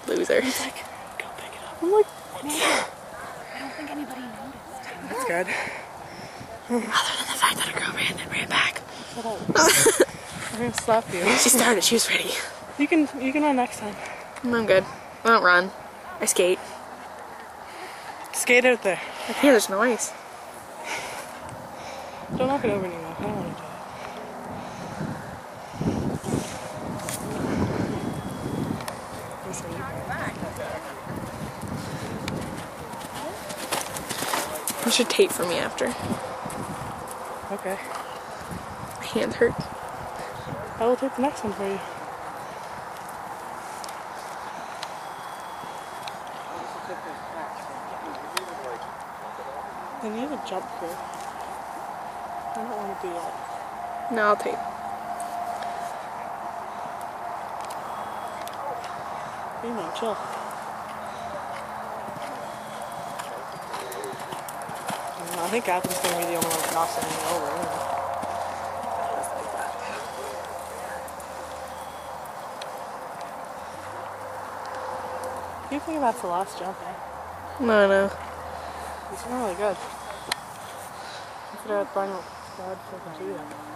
Loser. He's like, go pick it up. I'm like, I don't think anybody noticed. That's good. Other than the fact that a girl ran and ran back. Shut up. I'm gonna slap you. She started. She was ready. You can run next time. I'm good. I don't run. I skate. Skate out there. I hear there's noise. Don't knock it over anymore. I don't want to do it. You should tape for me after. Okay. My hand hurts. I will take the next one for you. I need a jump here. I don't want to do that. No, I'll tape. You know, chill. I think Catherine's going to be the only one who's not sending me over. You think that's the last jump, eh? No. It's really good. Consider it final. God, fucking do that.